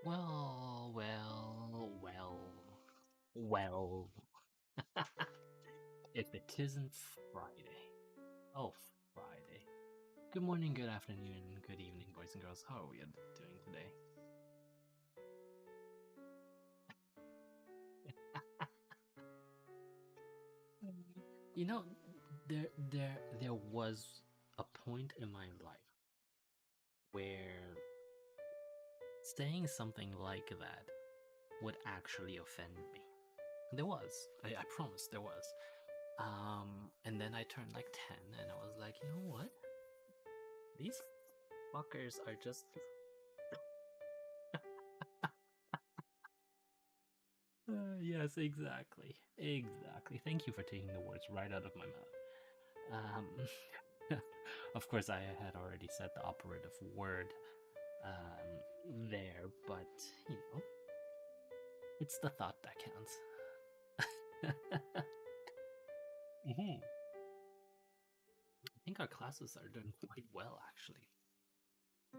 Well, well, well, well. If it isn't Friday. Oh, Friday. Good morning, good afternoon, good evening, boys and girls. How are we doing today? You know, there was a point in my life where saying something like that would actually offend me. There was. I promise there was. And then I turned like 10 and I was like, you know what? These fuckers are just. Yes, exactly. Exactly. Thank you for taking the words right out of my mouth. Um, of course, I had already said the operative word there, but you know, it's the thought that counts. Mhm. I think our classes are doing quite well, actually.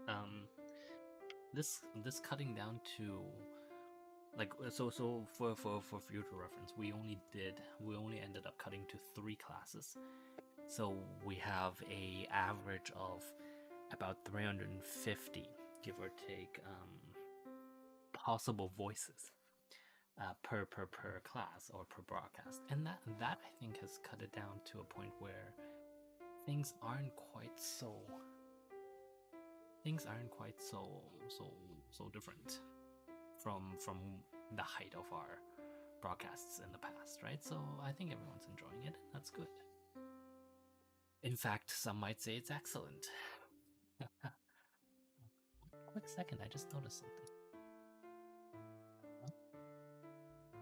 Um, this cutting down to like so for future reference, we only ended up cutting to 3 classes. So we have a average of about 350, give or take, possible voices per class or per broadcast, and that I think has cut it down to a point where things aren't quite so so different from the height of our broadcasts in the past, right? So I think everyone's enjoying it. That's good. In fact, some might say it's excellent. Quick second, I just noticed something.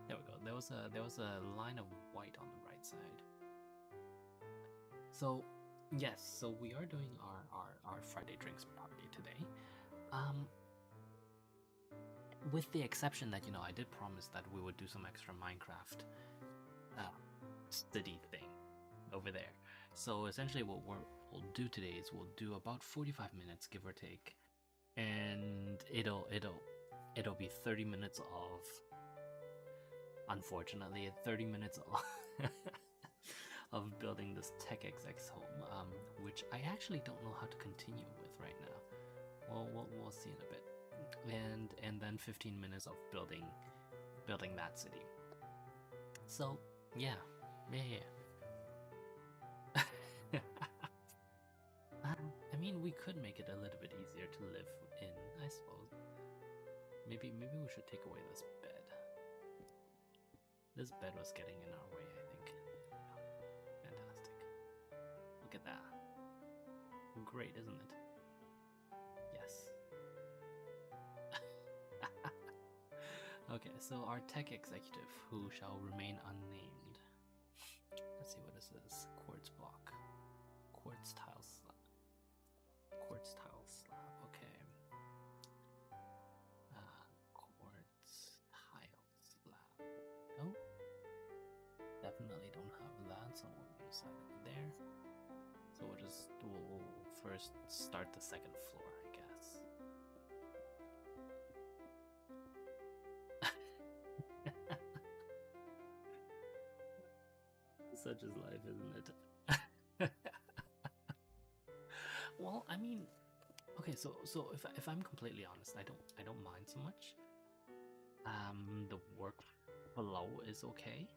There we go. There was a line of white on the right side. So yes, so we are doing our Friday drinks party today. Um, with the exception that I did promise that we would do some extra Minecraft uh, study thing over there. So essentially, what we'll do today is we'll do about 45 minutes, give or take, and it'll be 30 minutes of, unfortunately, 30 minutes of of building this TechXX home, which I actually don't know how to continue with right now. Well, we'll see in a bit, and then 15 minutes of building that city. So yeah, yeah. I mean, we could make it a little bit easier to live in, I suppose. Maybe we should take away this bed. This bed was getting in our way, I think. Fantastic. Look at that. Great, isn't it? Yes. Okay, so our tech executive, who shall remain unnamed. Let's see what this is. Quartz block. Quartz tile slab. Quartz tile slab. Okay. Quartz tile slab. Oh, definitely don't have that, so we'll use that in there. So we'll first start the second floor, I guess. Such is life, isn't it? Well, I mean, okay, so if I'm completely honest, I don't mind so much. The work flow is okay.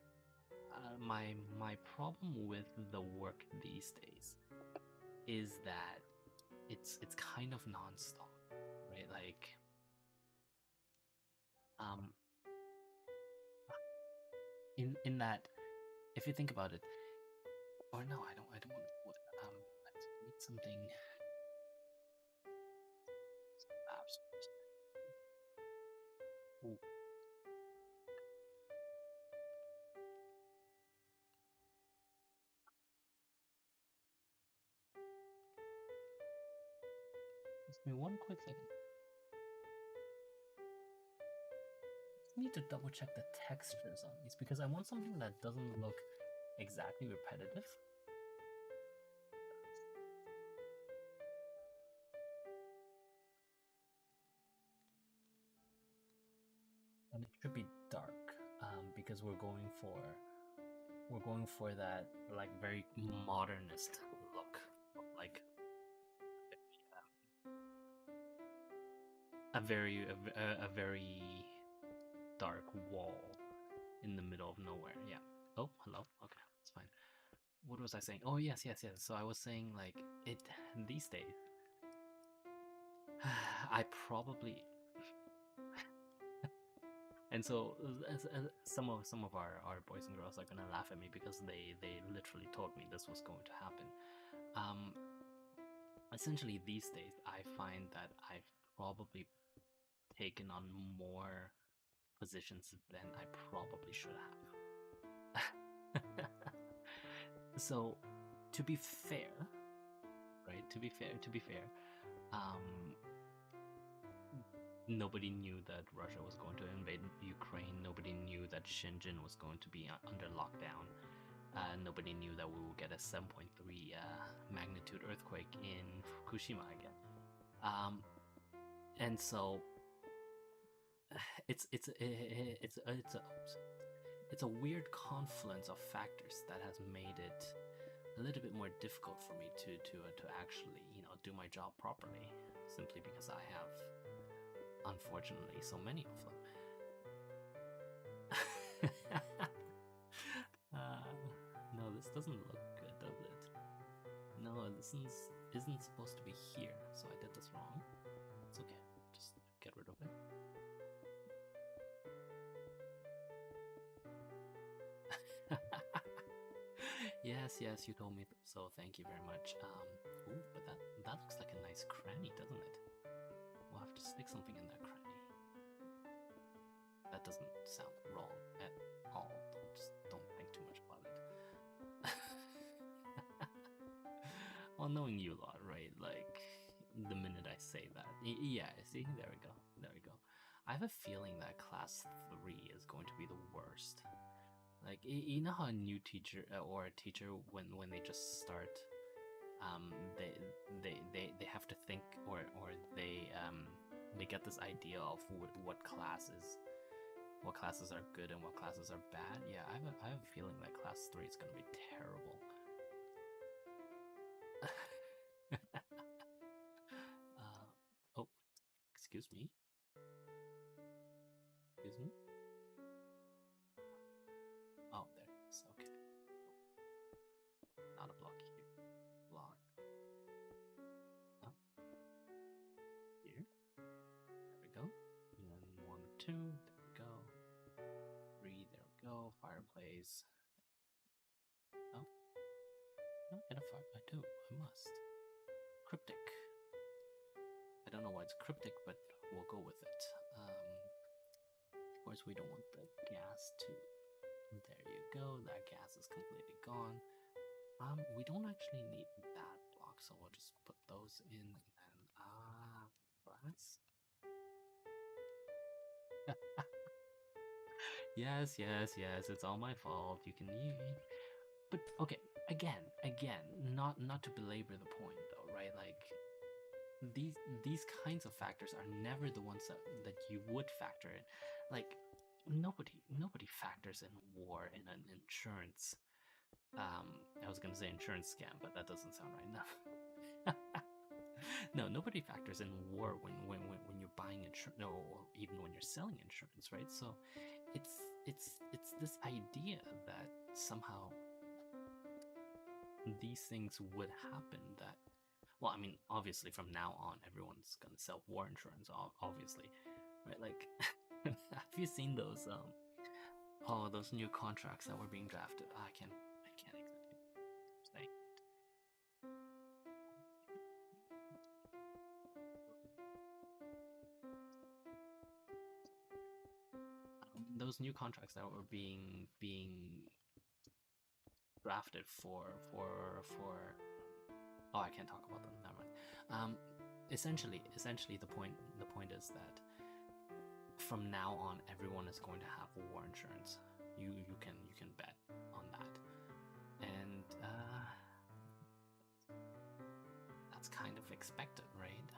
My problem with the work these days is that it's kind of nonstop, right? Like, um, in that, if you think about it, or no, I don't want to. Let's read something. Apps. Ooh, just give me one quick second. I need to double check the textures on these because I want something that doesn't look exactly repetitive. it should be dark, because we're going for that like very modernist look, like a very dark wall in the middle of nowhere. Yeah. Oh, hello. Okay, it's fine. What was I saying? Oh, yes, yes, yes. So I was saying like it these days. I probably and so some of our boys and girls are gonna laugh at me because they literally told me this was going to happen. Um, Essentially these days I find that I've probably taken on more positions than I probably should have. So, to be fair, right? To be fair, um, nobody knew that Russia was going to invade Ukraine. Nobody knew that Shenzhen was going to be under lockdown. Nobody knew that we would get a 7.3 magnitude earthquake in Fukushima again. And so it's a weird confluence of factors that has made it a little bit more difficult for me to actually do my job properly, simply because I have, unfortunately, so many of them. No, this doesn't look good, does it? No, this isn't supposed to be here, so I did this wrong. It's okay, just get rid of it. Yes, you told me so. Thank you very much. Ooh, but that looks like a nice cranny, doesn't it? We'll have to stick something in that cranny. That doesn't sound wrong at all. Don't think too much about it. Well, knowing you a lot, right? Like the minute I say that, yeah. See, there we go. I have a feeling that class 3 is going to be the worst. Like you know how a new teacher or a teacher when they just start, they have to think, or they get this idea of what classes are good and what classes are bad. Yeah, I have a feeling that class 3 is gonna be terrible. Oh, excuse me. Oh, there it is. Okay. Not a block here. Block. Oh. Here. There we go. And then 1, 2. There we go. 3. There we go. Fireplace. Oh. No, get a fire. I do. I must. Cryptic. I don't know why it's cryptic, but we'll go with it. Of course, we don't want the gas to. There you go. That gas is completely gone. We don't actually need that block, so we'll just put those in, and then brass. Yes, it's all my fault. You can but okay, again, not to belabor the point though, right? Like these kinds of factors are never the ones that you would factor in. Like nobody factors in war in an insurance. I was gonna say insurance scam, but that doesn't sound right enough. No, nobody factors in war when you're buying insurance, or even when you're selling insurance, right? So it's this idea that somehow these things would happen. That, well, I mean, obviously from now on everyone's gonna sell war insurance, obviously, right? Like, have you seen those those new contracts that were being drafted? I can't exactly say. Those new contracts that were being drafted for oh, I can't talk about them. Never mind. Essentially the point is that from now on everyone is going to have war insurance. You can bet on that, and that's kind of expected, right?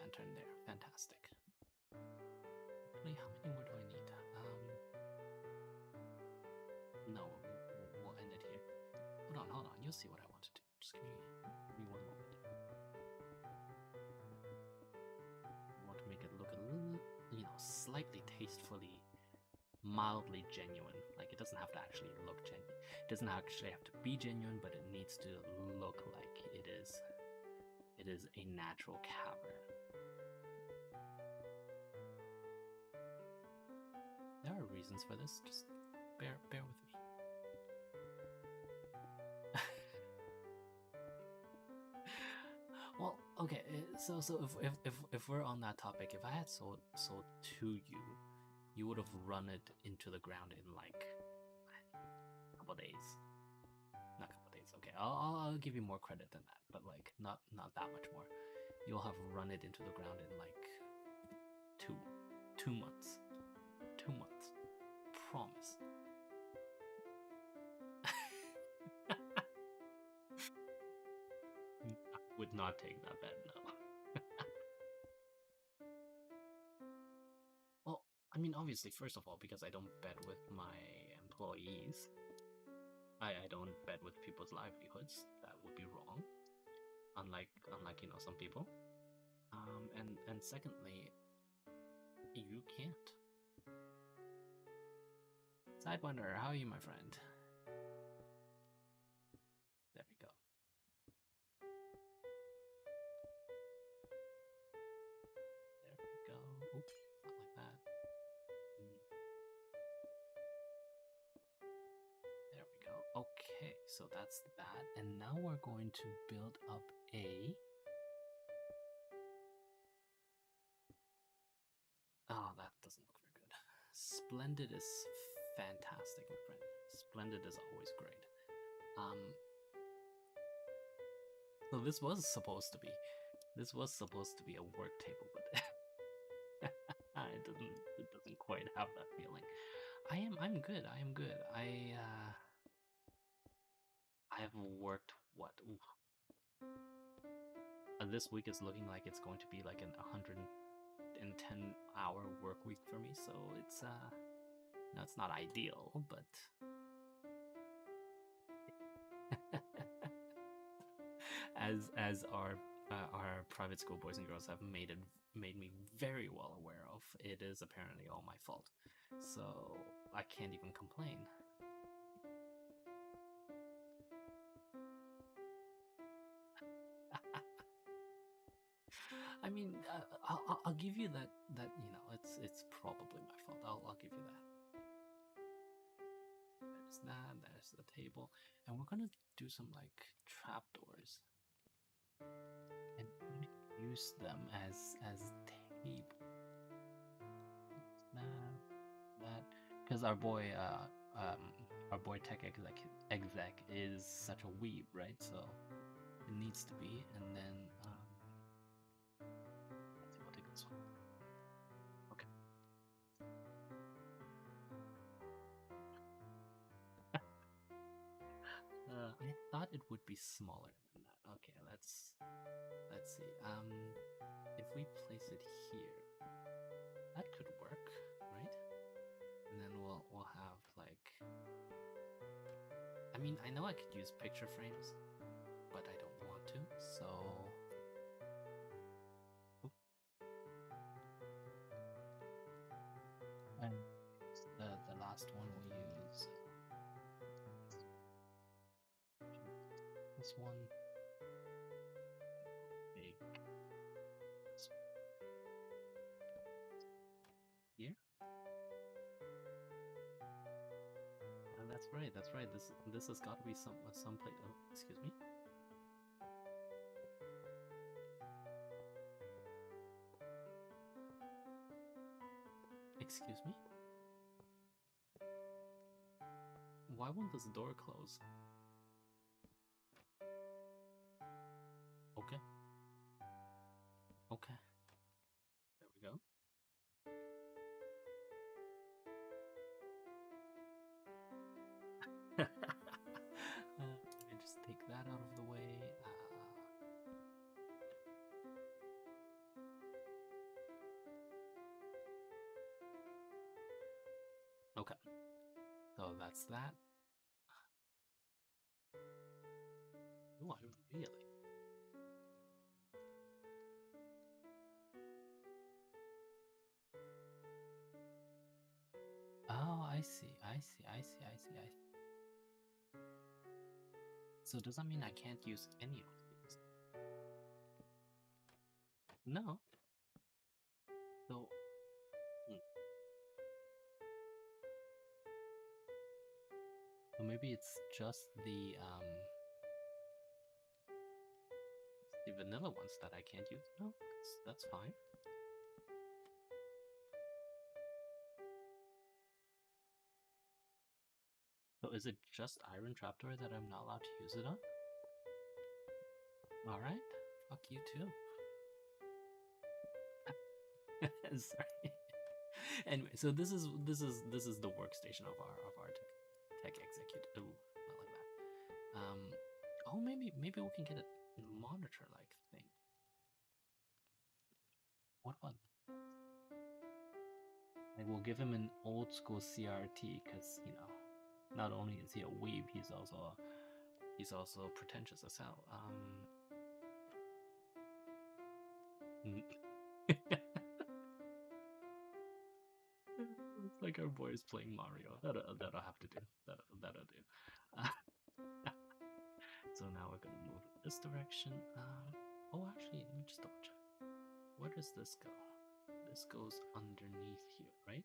lantern there. Fantastic. Actually, how many more do I need? No, we'll end it here. Hold on. You'll see what I want to do. Just give me one moment. I want to make it look a little, slightly tastefully, mildly genuine. Like, it doesn't have to actually look genuine. It doesn't actually have to be genuine, but it needs to look like it is. It is a natural cavern. There are reasons for this. Just bear with me. Well, okay. So if we're on that topic, if I had sold to you, you would have run it into the ground in like a couple days. Not a couple days. Okay, I'll give you more credit than that, but like not that much more. You'll have run it into the ground in like two months. 2 months. Promise. I would not take that bet, no. Well, I mean, obviously, first of all, because I don't bet with my employees. I don't bet with people's livelihoods. That would be wrong. Unlike some people. And secondly, you can't. Sidewinder, how are you, my friend? There we go. There we go. Oops, not like that. There we go. Okay, so that's that. And now we're going to build up a... Oh, that doesn't look very good. Splendid is fantastic, my friend. Splendid is always great. So this was supposed to be a work table, but it doesn't quite have that feeling. I'm good. I have worked what? This week is looking like it's going to be like an 110-hour work week for me, so it's no, it's not ideal, but as our private school boys and girls have made me very well aware of, it is apparently all my fault. So I can't even complain. I mean, I'll give you that it's probably my fault. I'll give you that. There's that. There's the table, and we're gonna do some like trapdoors, and use them as table. That because our boy tech exec is such a weeb, right? So it needs to be, and then let's see, we'll take this one. Okay. I thought it would be smaller than that. Okay, let's see. If we place it here, that could work, right? And then we'll have like, I mean, I know I could use picture frames, but I don't want to, so and the last one we'll use this one. Big here. And that's right. This has got to be some place. Oh, excuse me. Excuse me? Why won't this door close? Okay. Okay. There we go. Let me just take that out of the way. So that's that. Oh, I really. Oh, I see. I see. I see. I see. I see. So does that mean I can't use any of these? No. So. Hmm. So maybe it's just the vanilla ones that I can't use. No, that's fine. So is it just Iron Trapdoor that I'm not allowed to use it on? Alright. Fuck you too. Sorry. Anyway, so this is the workstation of our tech executive. Ooh, not like that. Oh, maybe we can get a monitor like thing. What about? Like we'll give him an old school CRT because not only is he a weeb, he's also pretentious as hell. It's like our boys playing Mario. That'll have to do. That'll do. So now we're gonna move in this direction. Oh, actually, let me just double check. Where does this go? This goes underneath here, right?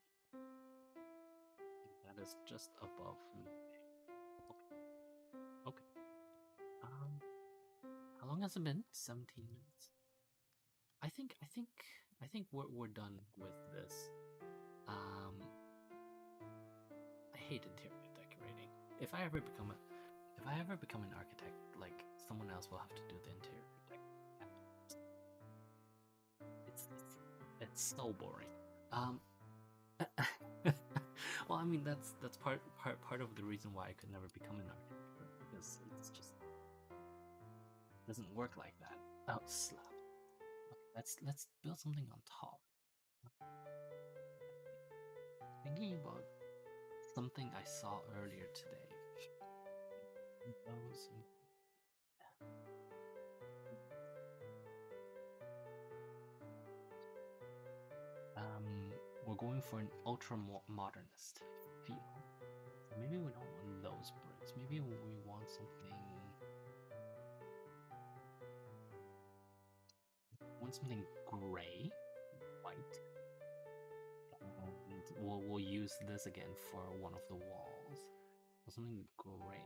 That is just above me. Okay. Okay. How long has it been? 17 minutes. I think we're done with this. I hate interior decorating. If I ever become an architect, like someone else will have to do the interior decorating. It's so boring. Um, well, I mean that's part of the reason why I could never become an architect because it's just doesn't work like that. Oh, slap. Okay, let's build something on top. Thinking about something I saw earlier today. Those. We're going for an ultra modernist feel. So maybe we don't want those bricks. Maybe we want something. Gray, white. And we'll use this again for one of the walls. So something gray.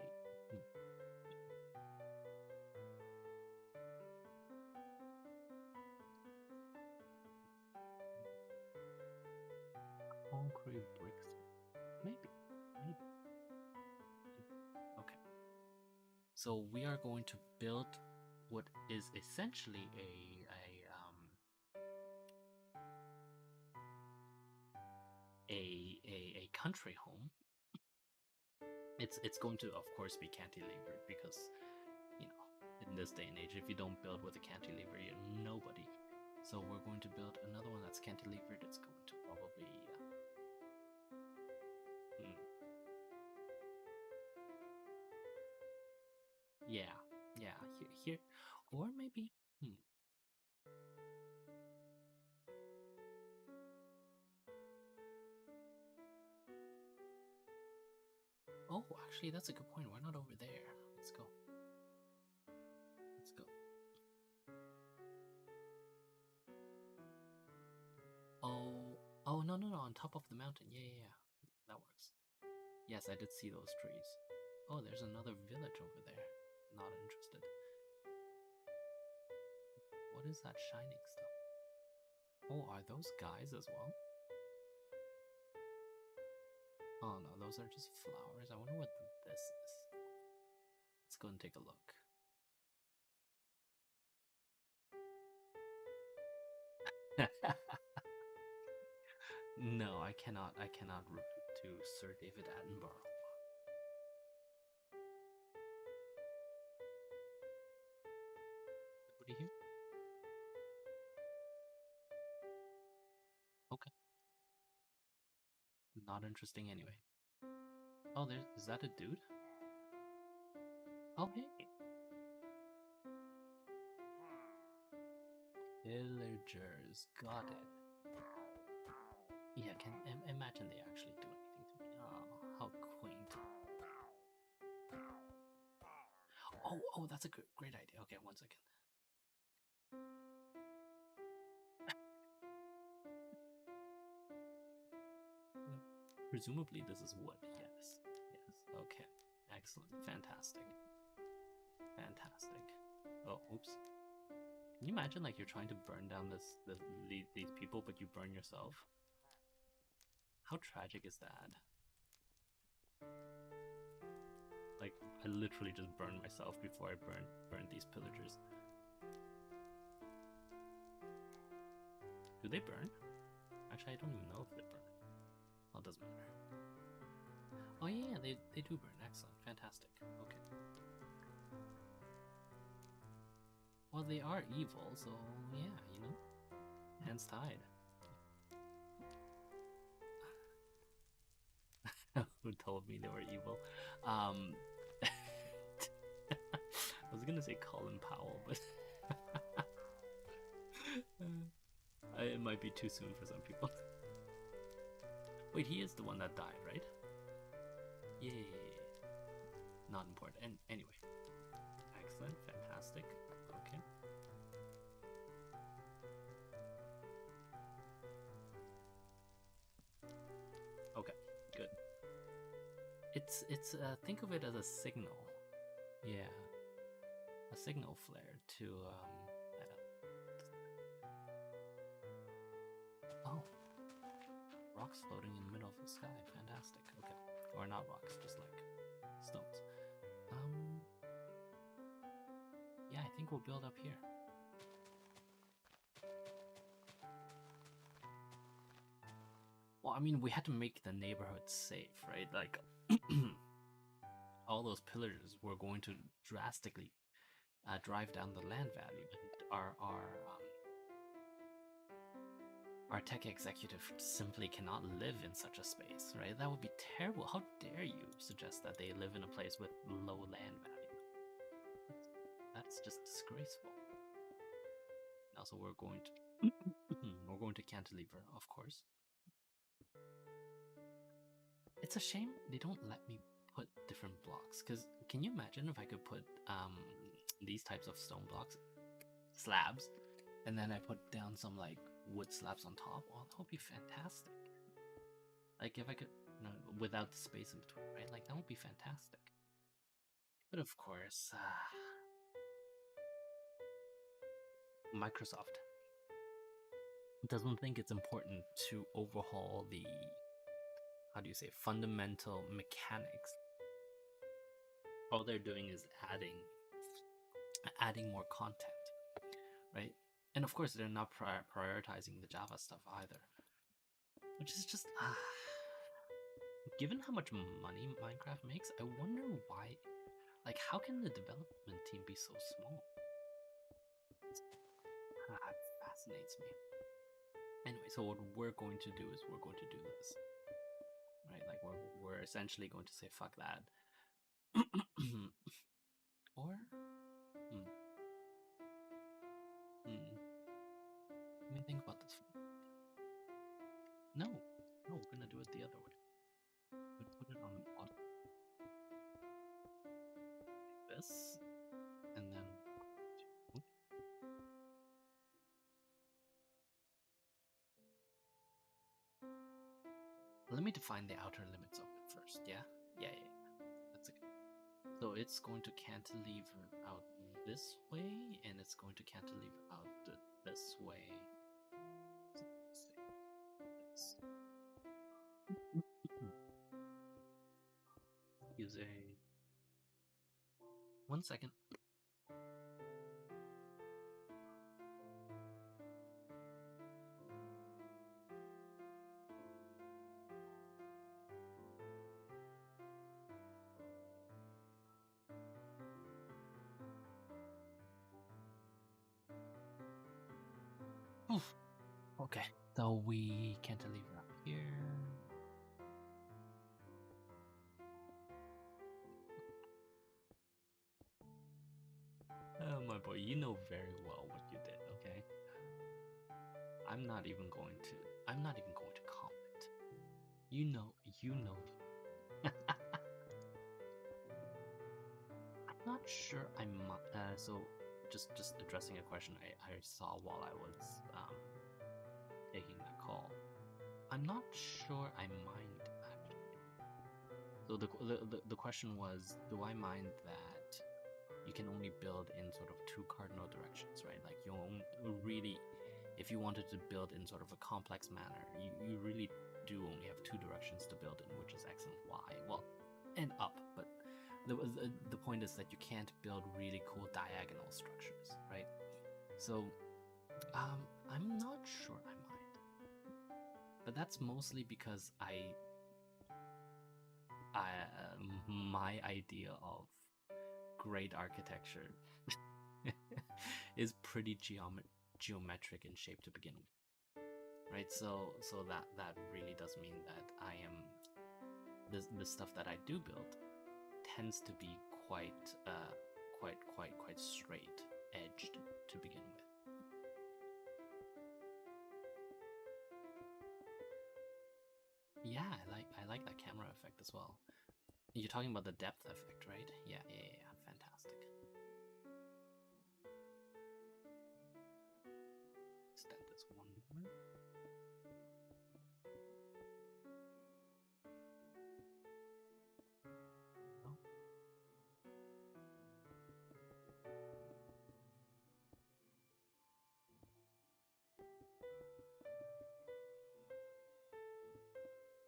Concrete bricks. Maybe. Okay. So we are going to build what is essentially a country home. It's going to of course be cantilevered because in this day and age, if you don't build with a cantilever, you're nobody. So we're going to build another one that's cantilevered. It's going to probably yeah, here, or maybe Oh, actually, that's a good point. Why not over there? Let's go. Let's go. Oh, no, on top of the mountain. Yeah. That works. Yes, I did see those trees. Oh, there's another village over there. Not interested. What is that shining stuff? Oh, are those guys as well? Oh no, those are just flowers. I wonder what this is. Let's go and take a look. No, I cannot repeat to Sir David Attenborough. What do you hear? Okay. Not interesting anyway. Oh, is that a dude? Oh, hey. Villagers, got it. Yeah, can imagine they actually do anything to me. Oh, how quaint. Oh, that's a great idea. Okay, 1 second. Presumably this is wood. Yes. Okay. Excellent. Fantastic. Oh, oops. Can you imagine like you're trying to burn down these people, but you burn yourself? How tragic is that? Like, I literally just burned myself before I burned these pillagers. Do they burn? Actually, I don't even know if they burn. Well, it doesn't matter. Oh yeah, they do burn. Excellent. Fantastic. Okay. Well, they are evil, so yeah, you know. Hands tied. Who told me they were evil? I was gonna say Colin Powell, but it might be too soon for some people. Wait, he is the one that died, right? Yay. Not important. And anyway. Excellent. Fantastic. Okay. Okay. Good. It's think of it as a signal. Yeah. A signal flare to oh. Rocks floating in the middle of the sky. Fantastic. Okay. Or not rocks, just like stones. Yeah, I think we'll build up here. Well, I mean, we had to make the neighborhood safe, right? Like, all those pillagers were going to drastically drive down the land value, and our tech executive simply cannot live in such a space, right? That would be terrible. How dare you suggest that they live in a place with low land value? That's just disgraceful. Now, so we're going to cantilever, of course. It's a shame they don't let me put different blocks, because can you imagine if I could put these types of stone blocks, slabs, and then I put down some like wood slabs on top? Oh, that would be fantastic. Like if I could, no, without the space in between, right? Like that would be fantastic. But of course, Microsoft doesn't think it's important to overhaul the, how do you say, fundamental mechanics. All they're doing is adding more content, right? And of course, they're not prioritizing the Java stuff either, which is just given how much money Minecraft makes, I wonder why. Like, how can the development team be so small? That fascinates me. Anyway, so what we're going to do is we're going to do this, right? Like we're essentially going to say fuck that, or let me think about this. No, we're gonna do it the other way. We put it on the bottom, like this, and then. Let me define the outer limits of it first, yeah? Yeah. That's okay. So it's going to cantilever out this way, and it's going to cantilever out this way. Use a... 1 second. Oof. Okay, so we cantilever up here. you know very well what you did, okay? I'm not even going to I'm not even going to comment. You know. I'm not sure so just addressing a question I saw while I was taking the call. I'm not sure I mind actually. So the question was, do I mind that you can only build in sort of two cardinal directions, right? Like you really, if you wanted to build in sort of a complex manner, you really do only have two directions to build in, which is X and Y. Well, and up, but the point is that you can't build really cool diagonal structures, right? So I'm not sure I mind, but that's mostly because my idea of great architecture is pretty geometric in shape to begin with, right? So that really does mean that I am the stuff that I do build tends to be quite straight edged to begin with. Yeah, I like that camera effect as well. You're talking about the depth effect, right? Yeah, fantastic. Extend this one more.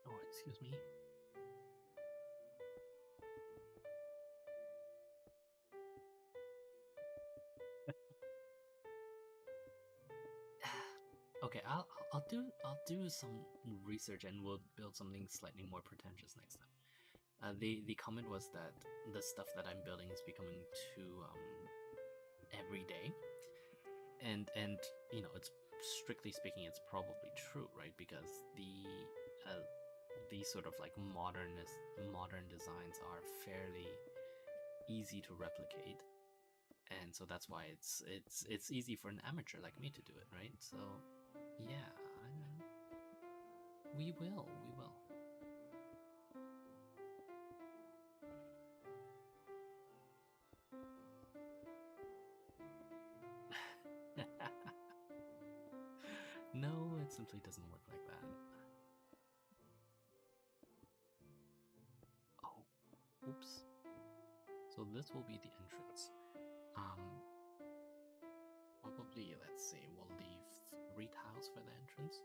Oh, excuse me. Okay, I'll do some research and we'll build something slightly more pretentious next time. The comment was that the stuff that I'm building is becoming too everyday, and you know, it's strictly speaking, it's probably true, right? Because these sort of like modern designs are fairly easy to replicate, and so that's why it's easy for an amateur like me to do it, right? So yeah, we will. No, it simply doesn't work like that. Oh, oops. So this will be the entrance. Probably, let's see, we'll leave 3 tiles for the entrance.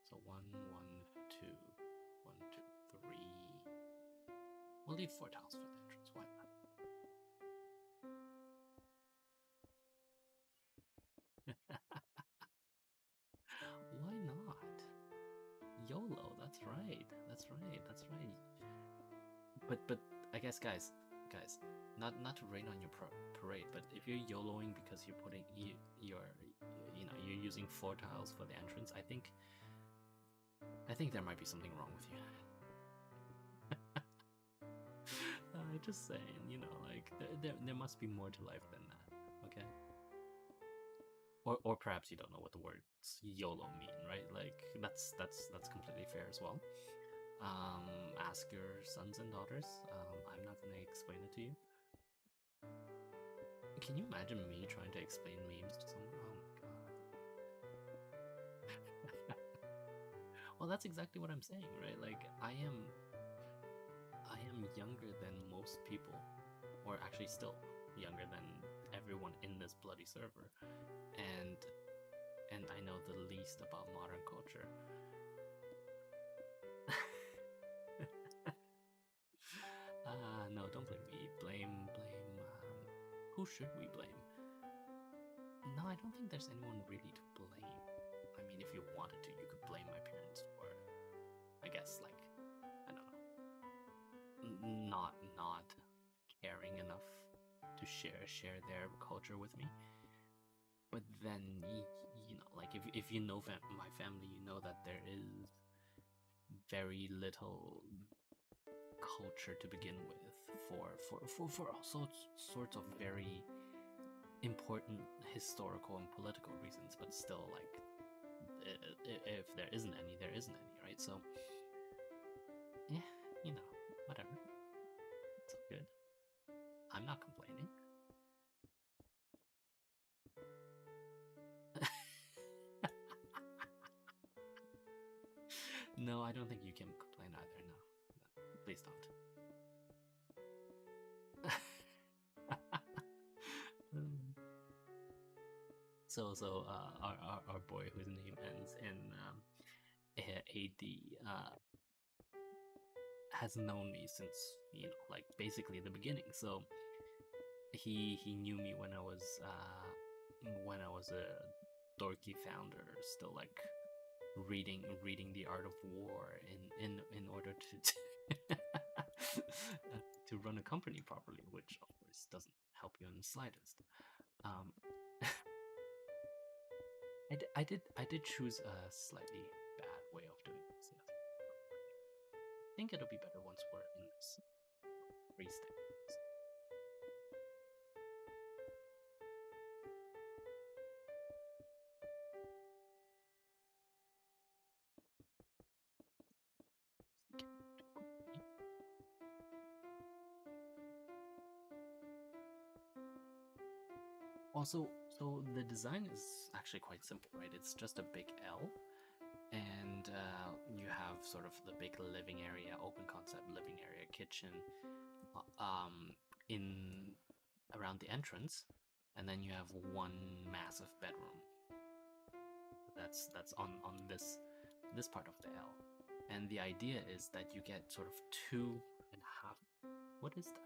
So 1, 1, 2, 1, 2, 3. We'll leave 4 tiles for the entrance. Why not? Why not? YOLO. That's right. But I guess guys, not to rain on your parade, but if you're YOLOing because you're putting you're using 4 tiles for the entrance, I think there might be something wrong with you. Just saying, you know, like there must be more to life than that. Okay. Or perhaps you don't know what the words YOLO mean, right? Like that's completely fair as well. Ask your sons and daughters. I'm not gonna explain it to you. Can you imagine me trying to explain memes to someone? Oh my god. Well, that's exactly what I'm saying, right? Like I am younger than most people, or actually still younger than everyone in this bloody server, and I know the least about modern culture. No, don't blame me. Blame. Who should we blame? No, I don't think there's anyone really to blame. I mean, if you wanted to, you could blame my parents for, I guess, like, I don't know, not caring enough to share their culture with me. But then, you know, like if you know my family, you know that there is very little culture to begin with for all sorts of very important historical and political reasons, but still, like, if there isn't any, there isn't any, right? So, yeah, whatever. It's all good. I'm not complaining. No, I don't think you can complain either. No, please don't. So our boy whose name ends in AD has known me since, like, basically the beginning. So he knew me when I was a dorky founder, still, like, reading The Art of War in order to to run a company properly, which of course doesn't help you in the slightest. I did choose a slightly bad way of doing this. I think it'll be better once we're in this freestyle. Also, so the design is actually quite simple, right? It's just a big L, and you have sort of the big living area, open concept living area, kitchen, in around the entrance, and then you have one massive bedroom. That's on this part of the L, and the idea is that you get sort of 2.5. What is that?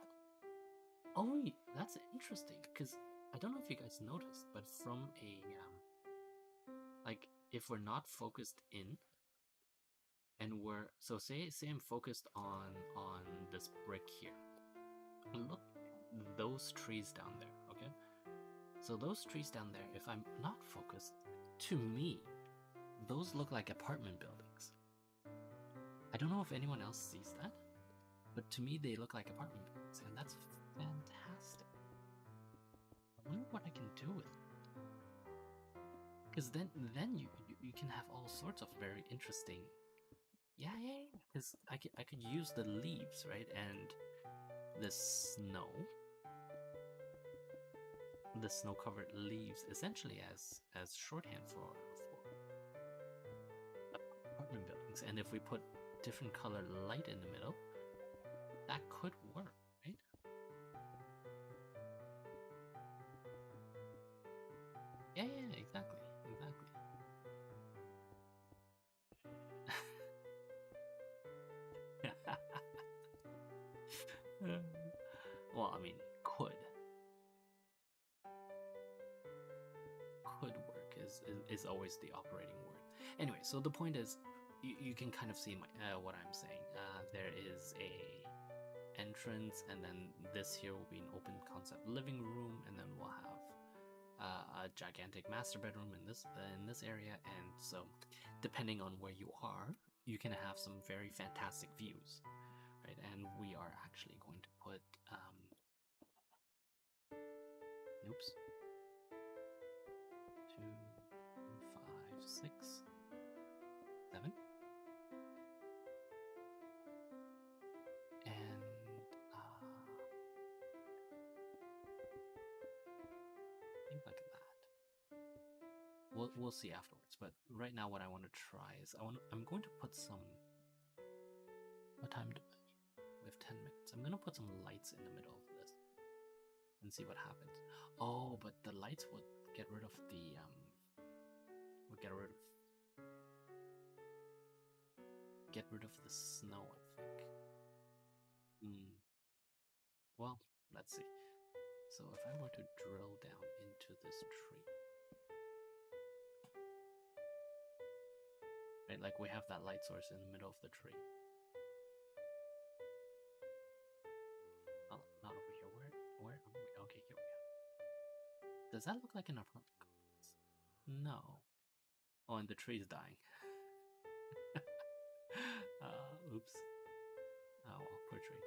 Oh, that's interesting, because I don't know if you guys noticed, but from a like, if we're not focused in, and we're so say I'm focused on this brick here. Look, those trees down there, okay? So those trees down there, if I'm not focused, to me, those look like apartment buildings. I don't know if anyone else sees that, but to me they look like apartment buildings, and that's fantastic. I wonder what I can do with it. Because then you can have all sorts of very interesting. Yeah. Because I could use the leaves, right, and the snow-covered leaves essentially as shorthand for apartment buildings. And if we put different color light in the middle, that could work, right? Yeah, exactly. Well, I mean, could work is always the operating word. Anyway, so the point is, you can kind of see what I'm saying. There is a entrance, and then this here will be an open concept living room, and then we'll have a gigantic master bedroom in this area. And so, depending on where you are, you can have some very fantastic views, right? And we are actually going to put oops, 2, 5, 6, 7, and I think like that. We'll see afterwards. But right now, what I want to try is I'm going to put some. What time do we have? 10 minutes. I'm gonna put some lights in the middle of this and see what happens. Oh, but the lights would get rid of the get rid of the snow, I think. Well, let's see. So if I were to drill down into this tree, right, like we have that light source in the middle of the tree. Oh, not over here. Where are we? Okay, here we go. Does that look like an apartment complex? No. Oh, and the tree's dying. Oops. Oh, well, poor tree.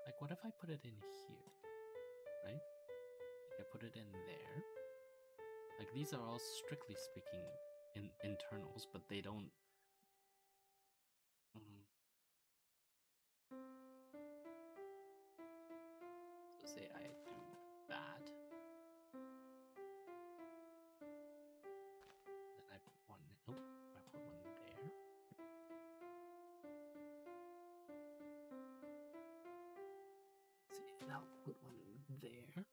Like, what if I put it in here, right? Like, I put it in there. Like, these are all strictly speaking internals, but they don't. So say I do that, then I put one. Nope, I put one there. Let's see, and I'll put one there.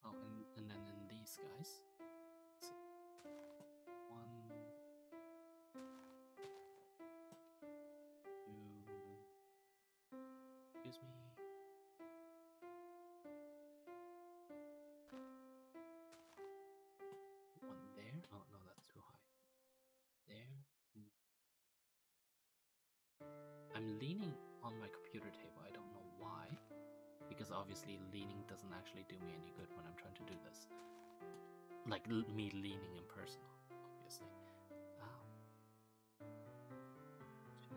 Oh, and then in these guys. Let's see. One, two. Excuse me. One there. Oh no, that's too high. There. I'm leaning on my computer table. I don't know why. Because obviously leaning doesn't actually do me any good when I'm trying to do this. Like me leaning in person, obviously. Two.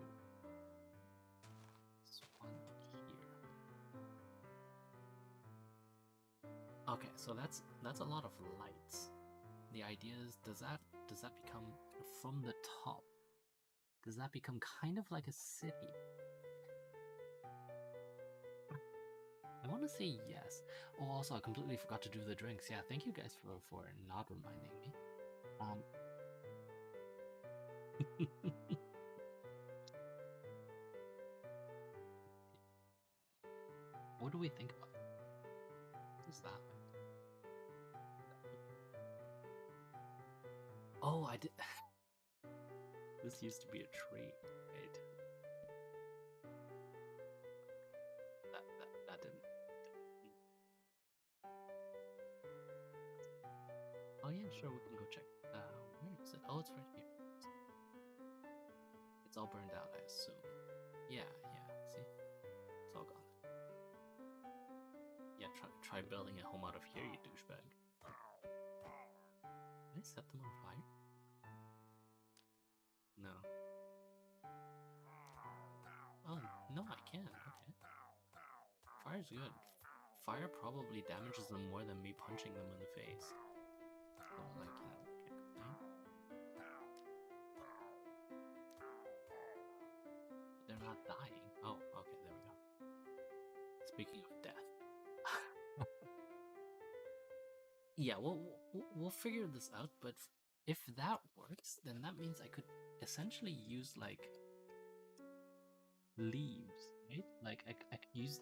This one here. Okay, so that's a lot of lights. The idea is, does that become from the top? Does that become kind of like a city? I want to say yes. Oh, also I completely forgot to do the drinks. Yeah, thank you guys for not reminding me. What do we think about that? What is that? Oh, I did. This used to be a tree, right? That didn't. Oh yeah, sure, we can go check. Where is it? Oh, it's right here. It's all burned out, I assume. Yeah, see? It's all gone. Yeah, try building a home out of here, you douchebag. Can I set them on fire? No. Oh, no, I can't. Okay. Fire's good. Fire probably damages them more than me punching them in the face. So, like, you know, can't complain. But they're not dying. Oh, okay, there we go. Speaking of death. Yeah, we'll figure this out, but if that works, then that means I could essentially use, like, leaves, right? Like, I could use...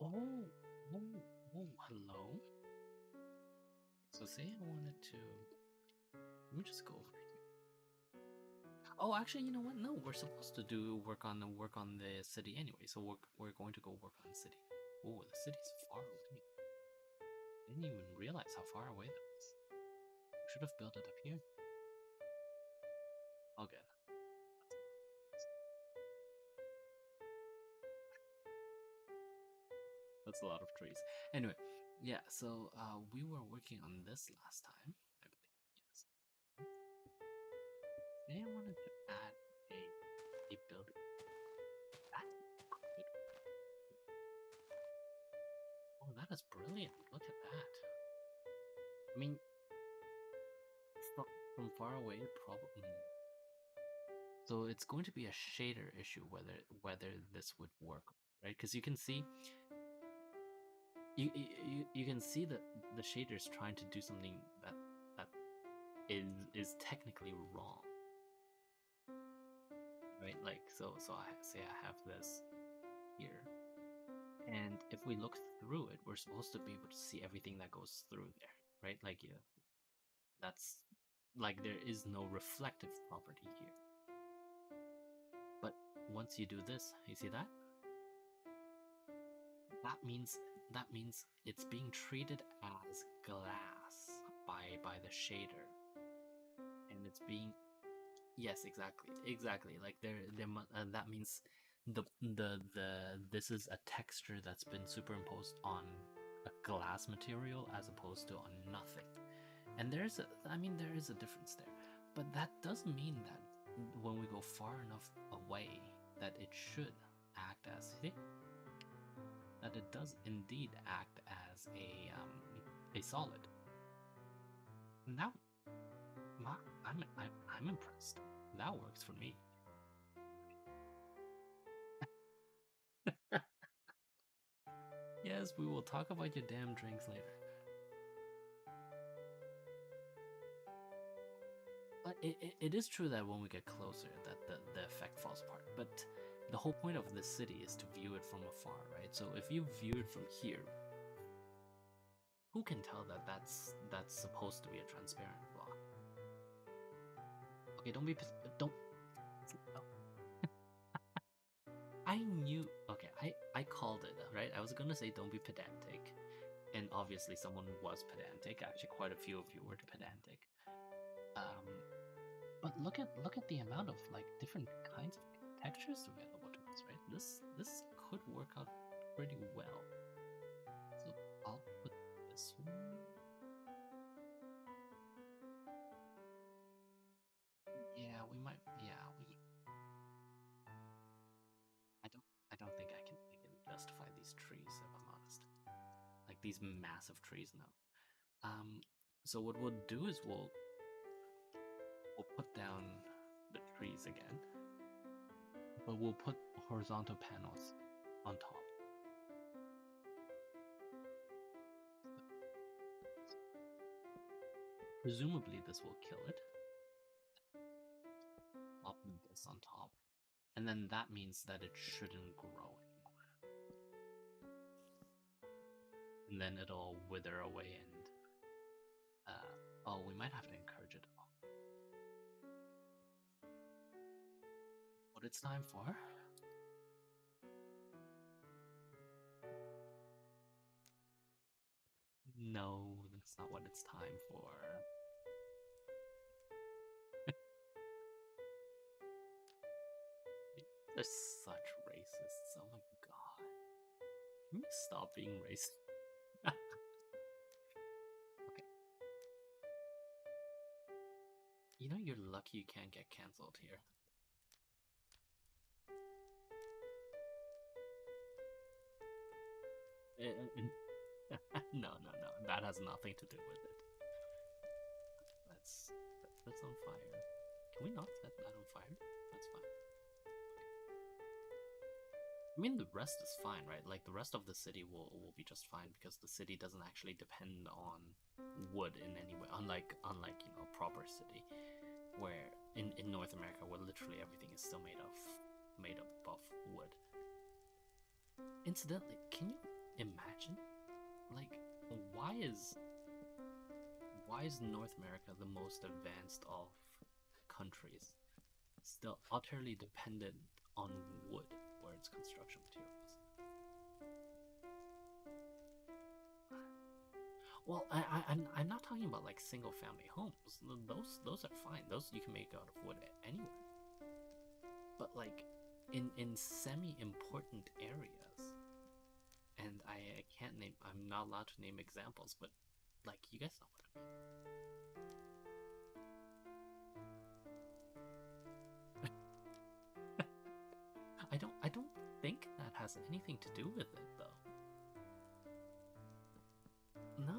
Oh, hello? So say I wanted to... Let me just go over here. Oh, actually, you know what? No, we're supposed to work on the city anyway, so we're going to go work on the city. Oh, the city's far away. Didn't even realize how far away that was. We should have built it up here. All good. That's a lot of trees. Anyway, yeah, so we were working on this last time, I believe. Yes. They wanted to add a building. That's good. Oh, that is brilliant. Look at that. I mean, from far away, probably. So it's going to be a shader issue whether this would work, right? Because you can see you can see that the shader is trying to do something that is technically wrong, right? Like so I say I have this here, and if we look through it, we're supposed to be able to see everything that goes through there, right? Like yeah, that's like there is no reflective property here. But once you do this, you see that? That means it's being treated as glass by the shader, and it's being... Yes, exactly. Like that means the this is a texture that's been superimposed on a glass material as opposed to on nothing. And there is a difference there, but that doesn't mean that when we go far enough away that it should act as, see, that it does indeed act as a solid. Now, I'm impressed. That works for me. Yes, we will talk about your damn drinks later. But it is true that when we get closer, that the effect falls apart. But the whole point of this city is to view it from afar, right? So if you view it from here, who can tell that that's supposed to be a transparent block? Okay, don't. I knew. Okay, I called it, right? I was gonna say don't be pedantic, and obviously someone was pedantic. Actually, quite a few of you were pedantic. But look at the amount of like different kinds of textures available to us, right? This could work out pretty well. So I'll put this one. Yeah, we might. Yeah, we. I don't think I can justify these trees if I'm honest. Like these massive trees now. So what we'll do is we'll put down the trees again, but we'll put horizontal panels on top. Presumably this will kill it. I'll put this on top. And then that means that it shouldn't grow anymore. And then it'll wither away and... oh, we might have to encourage it. What it's time for? No, that's not what it's time for. They're such racists, oh my god. Can we stop being racist? Okay. You know you're lucky you can't get cancelled here. No, that has nothing to do with it. That's on fire. Can we not set that on fire? That's fine. I mean, the rest is fine, right? Like, the rest of the city will be just fine because the city doesn't actually depend on wood in any way. Unlike you know, proper city, where in North America, where literally everything is still made up of wood. Incidentally, can you imagine? Like, why is North America the most advanced of countries still utterly dependent on wood for its construction materials? Well, I'm not talking about like single family homes. Those are fine. Those you can make out of wood anywhere. But like in semi-important areas, and I can't name. I'm not allowed to name examples, but like you guys know what I mean. I don't think that has anything to do with it though. No.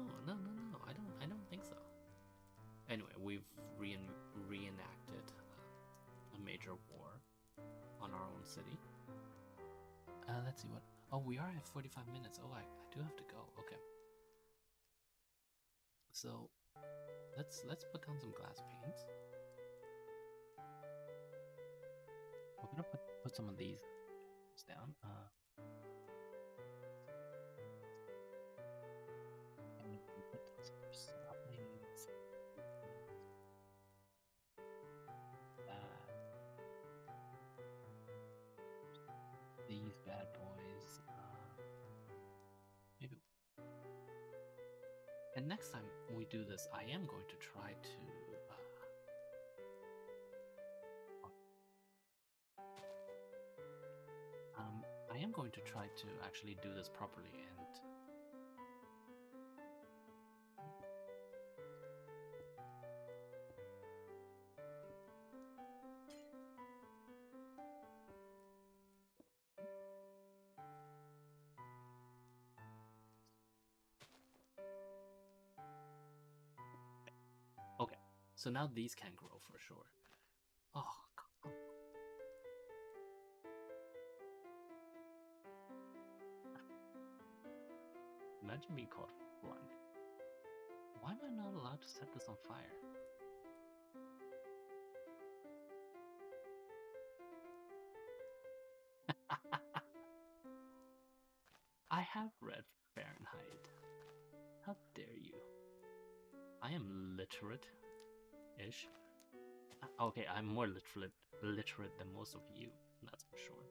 I don't think so. Anyway, we've reenacted a major war on our own city. Let's see what. Oh, we are at 45 minutes. Oh, I do have to go. Okay. So let's put down some glass panes. We're gonna put some of these down. And we can put some saplings. These bad boys. Maybe. And next time we do this, I am going to try to. I am going to try to actually do this properly and. So now these can grow for sure. Oh, God. Imagine being caught blind. Why am I not allowed to set this on fire? I have read Fahrenheit. How dare you? I am literate-ish. Okay, I'm more literate than most of you, that's for sure.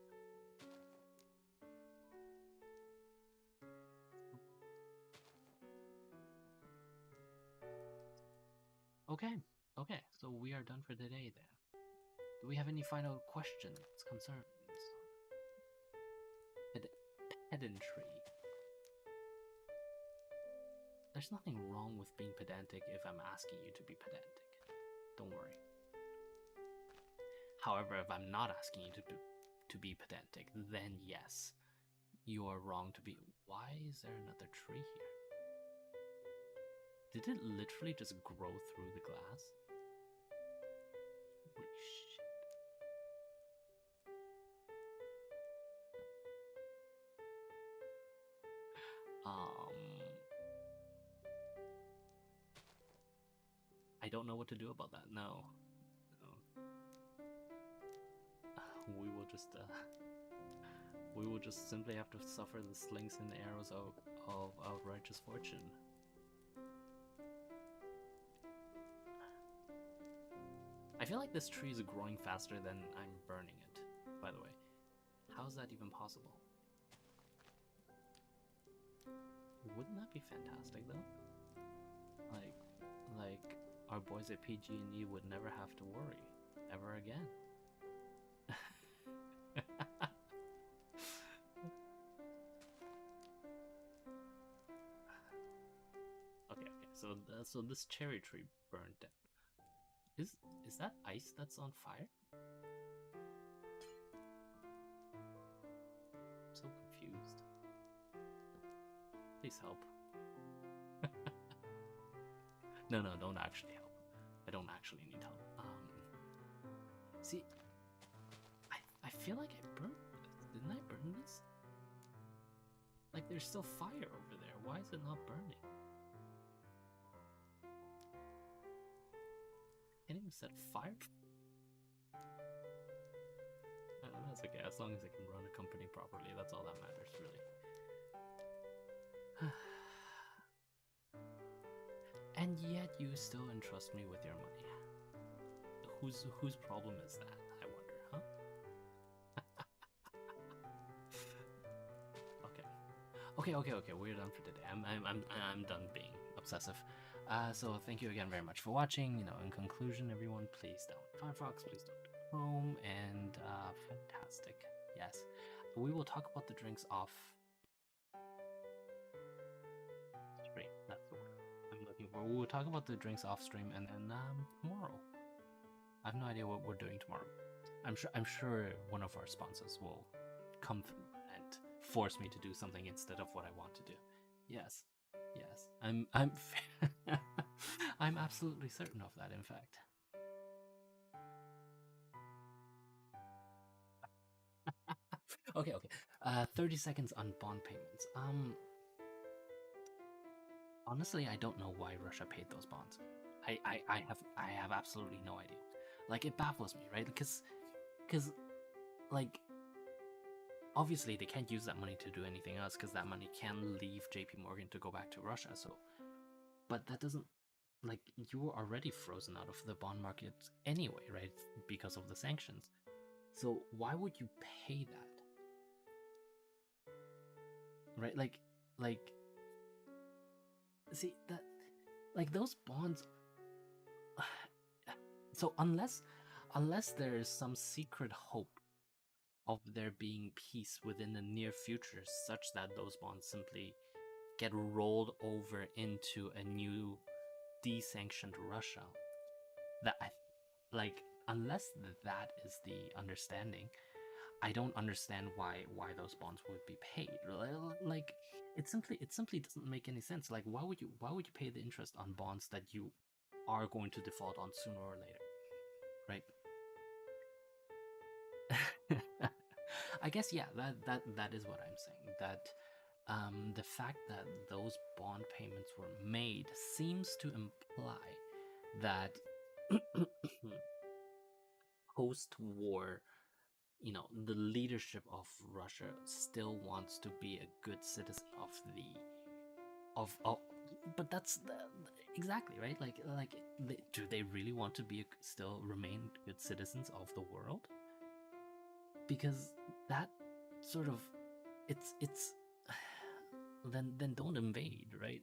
Okay, so we are done for today then. Do we have any final questions, concerns? Pedantry. There's nothing wrong with being pedantic if I'm asking you to be pedantic. Don't worry. However, if I'm not asking you to be pedantic, then yes, you are wrong to be. Why is there another tree here? Did it literally just grow through the glass? Holy shit. I don't know what to do about that. No. We will just simply have to suffer the slings and arrows of righteous fortune. I feel like this tree is growing faster than I'm burning it, by the way. How is that even possible? Wouldn't that be fantastic though? Like our boys at PG&E would never have to worry ever again. Okay. So this cherry tree burned down. Is that ice that's on fire? I'm so confused. Please help. No, don't actually help. I don't actually need help. See, I feel like I burned this. Didn't I burn this? Like, there's still fire over there. Why is it not burning? Can't even set fire? That's okay, as long as I can run a company properly, that's all that matters, really. And yet you still entrust me with your money. Whose problem is that, I wonder, huh? Okay, we're done for today. I'm done being obsessive. So thank you again very much for watching. You know, in conclusion, everyone, please don't Firefox, please don't Chrome, and fantastic. Yes, we will talk about the drinks off stream. That's the word I'm looking for. We will talk about the drinks off stream, and then tomorrow. I have no idea what we're doing tomorrow. I'm sure one of our sponsors will come through and force me to do something instead of what I want to do. Yes. I'm I'm absolutely certain of that, in fact. Okay. 30 seconds on bond payments. Honestly, I don't know why Russia paid those bonds. I have absolutely no idea. Like, it baffles me, right? Because like, obviously they can't use that money to do anything else, because that money can leave JP Morgan to go back to Russia. So, but that doesn't, like, you were already frozen out of the bond market anyway, right? Because of the sanctions. So why would you pay that? Right? Like, see that, like, those bonds. So unless there is some secret hope of there being peace within the near future, such that those bonds simply get rolled over into a new desanctioned Russia, that unless that is the understanding, I don't understand why those bonds would be paid. Like, it simply doesn't make any sense. Like, why would you pay the interest on bonds that you are going to default on sooner or later, right? I guess yeah, that is what I'm saying. That the fact that those bond payments were made seems to imply that post-war, the leadership of Russia still wants to be a good citizen of the of but that's exactly right. Do they really want to still remain good citizens of the world? Because that sort of it's then don't invade, right?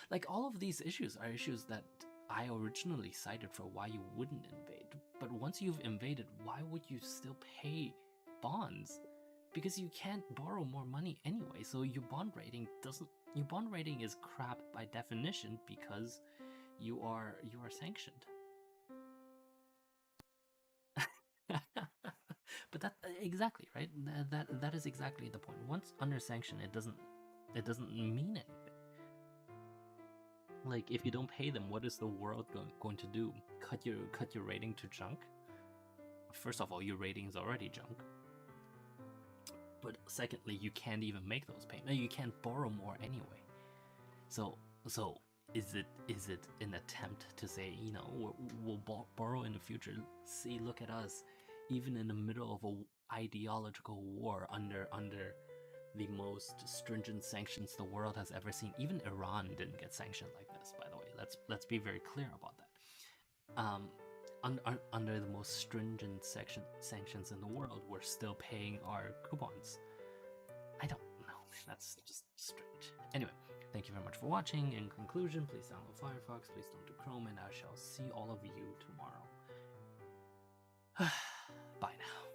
Like all of these issues are issues that I originally cited for why you wouldn't invade. But once you've invaded, why would you still pay bonds? Because you can't borrow more money anyway. So your bond rating is crap by definition because you are sanctioned. But that exactly right. That is exactly the point. Once under sanction, it doesn't mean anything. Like if you don't pay them, what is the world going to do? Cut your rating to junk? First of all, your rating is already junk. But secondly, you can't even make those payments. You can't borrow more anyway. So is it an attempt to say, we'll borrow in the future? See, look at us, even in the middle of a ideological war under the most stringent sanctions the world has ever seen. Even Iran didn't get sanctioned like this, by the way. Let's be very clear about that. Under the most stringent sanctions in the world, we're still paying our coupons. I don't know. That's just strange. Anyway, thank you very much for watching. In conclusion, please download Firefox, please don't do Chrome, and I shall see all of you tomorrow. Bye now.